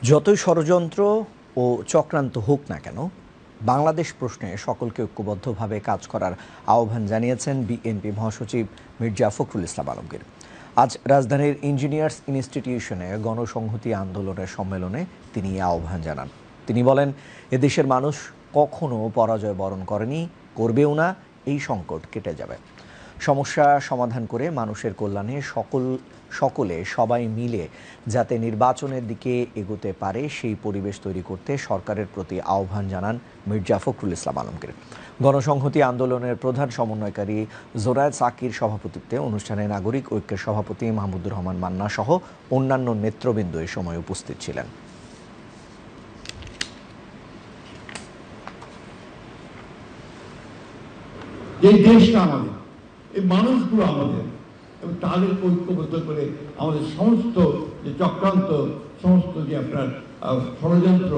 যতই ষড়যন্ত্র ও চক্রান্ত হোক না কেন, বাংলাদেশ প্রশ্নে সকলকে ঐক্যবদ্ধভাবে কাজ করার আহ্বান জানিয়েছেন বিএনপি মহাসচিব মির্জা ফখরুল ইসলাম আলমগীর। আজ রাজধানীর ইঞ্জিনিয়ার্স ইনস্টিটিউশনে গণসংহতি আন্দোলনের সম্মেলনে তিনি এই আহ্বান জানান। তিনি বলেন, এদেশের মানুষ কখনো পরাজয় বরণ করেনি, করবেও না। এই সংকট কেটে যাবে। সমস্যা সমাধান করে মানুষের কল্যাণে সকলে সবাই মিলে যাতে নির্বাচনের দিকে এগোতে পারে সেই পরিবেশ তৈরি করতে সরকারের প্রতি আহ্বান জানান মির্জা ফখরুল ইসলাম আলমগীর। গণসংহতি আন্দোলনের প্রধান সমন্বয়কারী জোরায়েদ সাকির সভাপতিত্বে অনুষ্ঠানে নাগরিক ঐক্যের সভাপতি মাহমুদুর রহমান মান্না সহ অন্যান্য নেতৃবৃন্দ এ সময় উপস্থিত ছিলেন। এই দেশটা আমাদের, এই মানুষগুলো আমাদের, এবং তাদের ঐক্যবদ্ধ করে আমাদের সমস্ত যে চক্রান্ত, সমস্ত যে আপনার ষড়যন্ত্র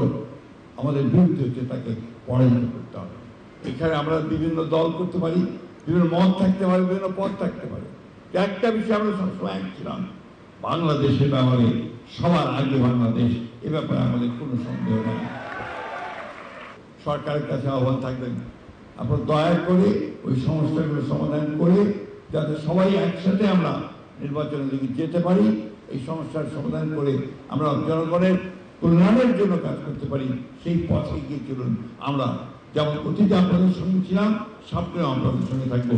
আমাদের বিরুদ্ধে হচ্ছে তাকে পরাজিত করতে হবে। এখানে আমরা বিভিন্ন দল করতে পারি, বিভিন্ন মত থাকতে পারে, বিভিন্ন পথ থাকতে পারে। একটা বিষয় আমরা সবসময় এক ছিলাম, বাংলাদেশের ব্যাপারে সবার আগে বাংলাদেশ, এ ব্যাপারে আমাদের কোনো সন্দেহ নেই। সরকারের কাছে আহ্বান থাকবেন, আপনারা দয়া করে ওই সমস্যাগুলো সমাধান করে যাতে সবাই একসাথে আমরা নির্বাচনের দিকে যেতে পারি, এই সমস্যার সমাধান করে আমরা জনগণের কল্যাণের জন্য কাজ করতে পারি, সেই পথে গিয়ে চলুন। আমরা যেমন অতীতে আপনাদের সঙ্গে ছিলাম, সামনেও আপনাদের সঙ্গে থাকবো।